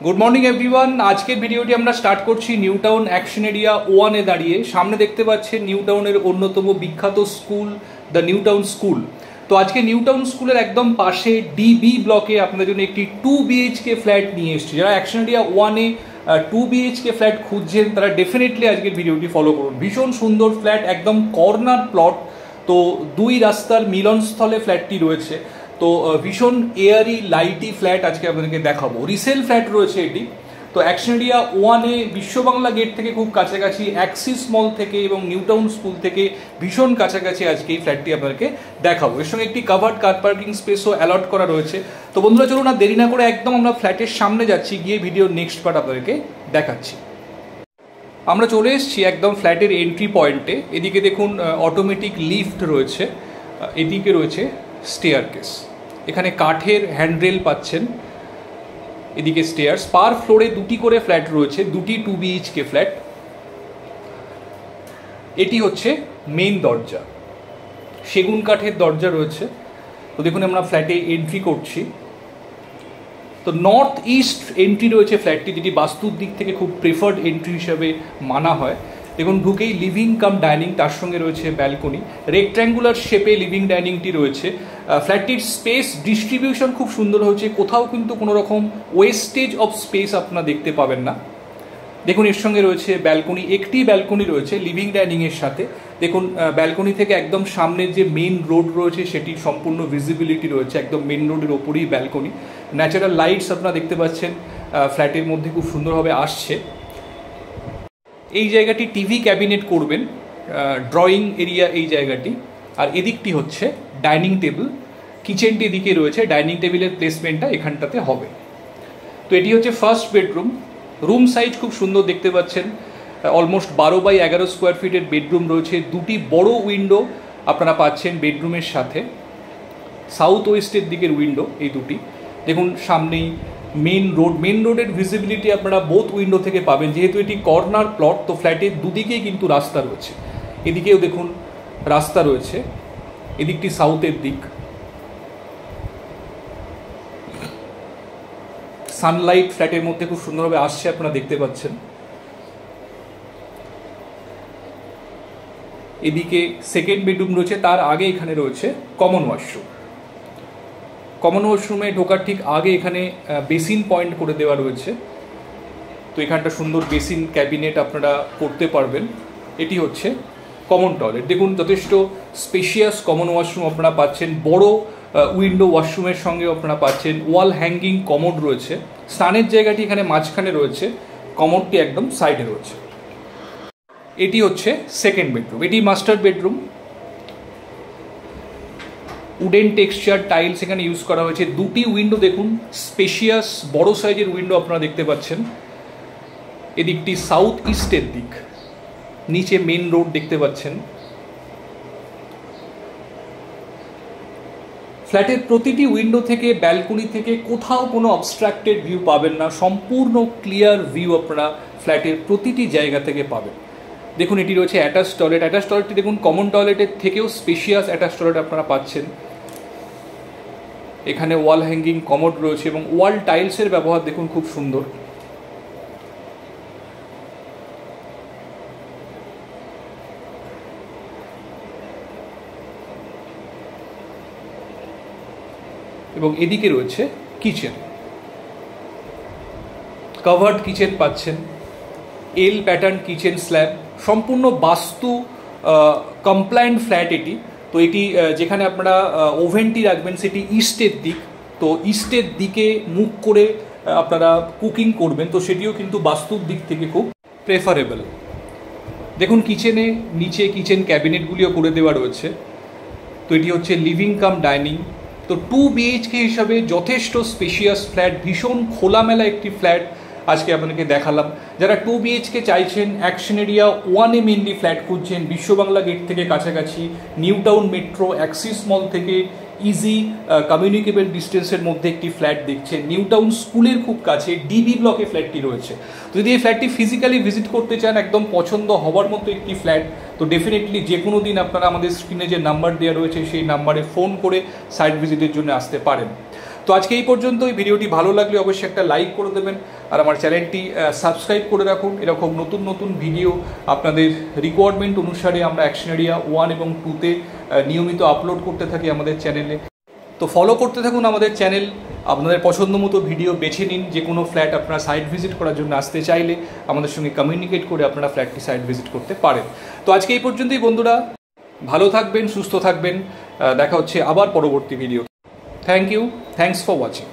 Good morning everyone. आज के भिडियोटी আমরা স্টার্ট করছি নিউ টাউন অ্যাকশন এরিয়া 1 এ দাঁড়িয়ে। সামনে দেখতে পাচ্ছেন নিউ টাউনের অন্যতম বিখ্যাত school the new town school. তো আজকে নিউ টাউন স্কুলের একদম পাশে ডিবি ব্লকে আপনাদের জন্য একটি 2 বিএইচকে ফ্ল্যাট নিয়ে এসেছি। যারা অ্যাকশন এরিয়া 1 এ 2 বিএইচকে ফ্ল্যাট খুঁজছেন তারা ডেফিনেটলি আজকের ভিডিওটি ফলো করুন। ভীষণ সুন্দর ফ্ল্যাট, একদম কর্নার প্লট। তো দুই রাস্তার মিলনস্থলে ফ্ল্যাটটি রয়েছে। তো ভীষণ এয়ারি লাইটি ফ্ল্যাট আজকে আপনাদেরকে দেখাবো। রিসেল ফ্ল্যাট রয়েছে এটি। তো অ্যাকশন এরিয়া 1 এ বিশ্ববাংলা গেট থেকে খুব কাছাকাছি, অ্যাক্সিস মল থেকে এবং নিউ টাউন স্কুল থেকে ভীষণ কাছাকাছি আজকে এই ফ্ল্যাটটি আপনাদেরকে দেখাবো। এর সঙ্গে একটি কাভার্ড কার পার্কিং স্পেসও অ্যালট করা রয়েছে। তো বন্ধুরা চলুন না দেরি না করে একদম আমরা ফ্ল্যাটের সামনে যাচ্ছি, গিয়ে ভিডিওর নেক্সট পার্ট আপনাদেরকে দেখাচ্ছি। আমরা চলে এসেছি একদম ফ্ল্যাটের এন্ট্রি পয়েন্টে। এদিকে দেখুন অটোমেটিক লিফট রয়েছে, এদিকে রয়েছে স্টেয়ারকেস। এখানে কাঠের হ্যান্ডরেল পাচ্ছেন, এদিকে স্টেয়ার্স। পার ফ্লোরে দুটি করে ফ্ল্যাট রয়েছে, দুটি 2 বিএইচকে ফ্ল্যাট। এটি হচ্ছে মেইন দরজা, সেগুন কাঠের দরজা রয়েছে। তো দেখুন আমরা ফ্ল্যাটে এন্ট্রি করছি। তো নর্থ ইস্ট এন্ট্রি রয়েছে ফ্ল্যাটটি, যেটি বাস্তুর দিক থেকে খুব প্রেফার্ড এন্ট্রি হিসাবে মানা হয়। দেখুন ঢুকেই লিভিং কাম ডাইনিং, তার সঙ্গে রয়েছে ব্যালকনি। রেক্ট্যাঙ্গুলার শেপে লিভিং ডাইনিংটি রয়েছে। ফ্ল্যাটটির স্পেস ডিস্ট্রিবিউশন খুব সুন্দর হয়েছে, কোথাও কিন্তু কোনো রকম ওয়েস্টেজ অফ স্পেস আপনারা দেখতে পাবেন না। দেখুন এর সঙ্গে রয়েছে ব্যালকনি, একটি ব্যালকনি রয়েছে লিভিং ডাইনিংয়ের সাথে। দেখুন ব্যালকনি থেকে একদম সামনের যে মেন রোড রয়েছে সেটি সম্পূর্ণ ভিজিবিলিটি রয়েছে, একদম মেন রোডের ওপরেই ব্যালকনি। ন্যাচারাল লাইটস আপনারা দেখতে পাচ্ছেন ফ্ল্যাটের মধ্যে খুব সুন্দরভাবে আসছে। এই জায়গাটি টিভি ক্যাবিনেট করবেন, ড্রয়িং এরিয়া এই জায়গাটি। আর এদিকটি হচ্ছে ডাইনিং টেবিল, কিচেনটি এদিকে রয়েছে, ডাইনিং টেবিলের প্লেসমেন্টটা এখানটাতে হবে। তো এটি হচ্ছে ফার্স্ট বেডরুম। রুম সাইজ খুব সুন্দর দেখতে পাচ্ছেন, অলমোস্ট 12 বাই 11 স্কোয়ার ফিটের বেডরুম রয়েছে। দুটি বড় উইন্ডো আপনারা পাচ্ছেন বেডরুমের সাথে, সাউথ ওয়েস্টের দিকের উইন্ডো এই দুটি। দেখুন সামনেই মেন রোড, মেন রোডের ভিজিবিলিটি আপনারা বোথ উইন্ডো থেকে পাবেন। যেহেতু এটি কর্নার প্লট, তো ফ্ল্যাটের দুদিকেই কিন্তু রাস্তা রয়েছে। এদিকেও দেখুন রাস্তা রয়েছে, এদিকটি সাউথের দিক। সানলাইট ফ্ল্যাটের মধ্যে খুব সুন্দরভাবে আসছে, আপনারা দেখতে পাচ্ছেন। এদিকে সেকেন্ড বেডরুম রয়েছে, তার আগে এখানে রয়েছে কমন ওয়াশরুম। কমন ওয়াশরুমে ঢোকার ঠিক আগে এখানে বেসিন পয়েন্ট করে দেওয়া রয়েছে। তো এখানটা সুন্দর বেসিন ক্যাবিনেট আপনারা করতে পারবেন। এটি হচ্ছে কমন টয়লেট। দেখুন যথেষ্ট স্পেশিয়াস কমন ওয়াশরুম আপনারা পাচ্ছেন। বড় উইন্ডো ওয়াশরুমের সঙ্গে আপনারা পাচ্ছেন। ওয়াল হ্যাঙ্গিং কমোড রয়েছে। স্নানের জায়গাটি এখানে মাঝখানে রয়েছে, কমোডটি একদম সাইডে রয়েছে। এটি হচ্ছে সেকেন্ড বেডরুম, এটি master bedroom. Wooden texture tiles এখানে ইউজ করা হয়েছে। দুটি উইন্ডো দেখুন, স্পেশিয়াস বড় সাইজের উইন্ডো আপনারা দেখতে পাচ্ছেন। এদিকটি সাউথ ইস্টের দিক, নিচে মেন রোড দেখতে পাচ্ছেন। ফ্ল্যাটের প্রতিটি উইন্ডো থেকে, ব্যালকনি থেকে কোথাও কোনো অবস্ট্রাক্টেড ভিউ পাবেন না, সম্পূর্ণ ক্লিয়ার ভিউ আপনারা ফ্ল্যাটের প্রতিটি জায়গা থেকে পাবেন। দেখুন এটি রয়েছে অ্যাটাচ টয়লেট। অ্যাটাচ টয়লেটটি দেখুন কমন টয়লেটের থেকেও স্পেশিয়াস অ্যাটাচ টয়লেট আপনারা পাচ্ছেন। এখানে ওয়াল হ্যাঙ্গিং কমোড রয়েছে এবং ওয়াল টাইলসের ব্যবহার দেখুন খুব সুন্দর। এবং এদিকে রয়েছে কিচেন, কাভার্ড কিচেন পাচ্ছেন। এল প্যাটার্ন কিচেন স্ল্যাব, সম্পূর্ণ বাস্তু কমপ্লায়েন্ট ফ্ল্যাট এটি। তো এটি যেখানে আপনারা ওভেনটি রাখবেন সেটি ইস্টের দিক। তো ইস্টের দিকে মুখ করে আপনারা কুকিং করবেন, তো সেটিও কিন্তু বাস্তুর দিক থেকে খুব প্রেফারেবল। দেখুন কিচেনে নিচে কিচেন ক্যাবিনেটগুলিও করে দেওয়া রয়েছে। তো এটি হচ্ছে লিভিং কাম ডাইনিং। তো 2 বিএইচকে হিসাবে যথেষ্ট স্পেশিয়াস ফ্ল্যাট, ভীষণ খোলামেলা একটি ফ্ল্যাট আজকে আপনাদেরকে দেখালাম। যারা 2 বিএইচকে চাইছেন, অ্যাকশন এরিয়া 1 এ মেনলি ফ্ল্যাট খুঁজছেন, বিশ্ববাংলা গেট থেকে কাছাকাছি, নিউ টাউন মেট্রো, অ্যাক্সিস মল থেকে ইজি কমিউনিকেবল ডিস্টেন্সের মধ্যে একটি ফ্ল্যাট দেখছেন, নিউ টাউন স্কুলের খুব কাছে ডিবি ব্লকে ফ্ল্যাটটি রয়েছে। তো যদি এই ফ্ল্যাটটি ফিজিক্যালি ভিজিট করতে চান, একদম পছন্দ হওয়ার মতো একটি ফ্ল্যাট, তো ডেফিনেটলি যে কোনো দিন আপনারা আমাদের স্ক্রিনে যে নাম্বার দেওয়া রয়েছে সেই নাম্বারে ফোন করে সাইট ভিজিটের জন্য আসতে পারেন। তো আজকে এই পর্যন্তই। ভিডিওটি ভালো লাগলে অবশ্যই একটা লাইক করে দেবেন, আর আমার চ্যানেলটি সাবস্ক্রাইব করে রাখুন। এরকম নতুন নতুন ভিডিও আপনাদের রিকোয়ারমেন্ট অনুসারে আমরা অ্যাকশন এরিয়া 1 এবং 2-তে নিয়মিত আপলোড করতে থাকি আমাদের চ্যানেলে। তো ফলো করতে থাকুন আমাদের চ্যানেল। আপনাদের পছন্দ মতো ভিডিও বেছে নিন। যে কোনো ফ্ল্যাট আপনারা সাইট ভিজিট করার জন্য আসতে চাইলে আমাদের সঙ্গে কমিউনিকেট করে আপনারা ফ্ল্যাটটি সাইট ভিজিট করতে পারেন। তো আজকে এই পর্যন্তই বন্ধুরা, ভালো থাকবেন, সুস্থ থাকবেন। দেখা হচ্ছে আবার পরবর্তী video. Thank you, thanks for watching.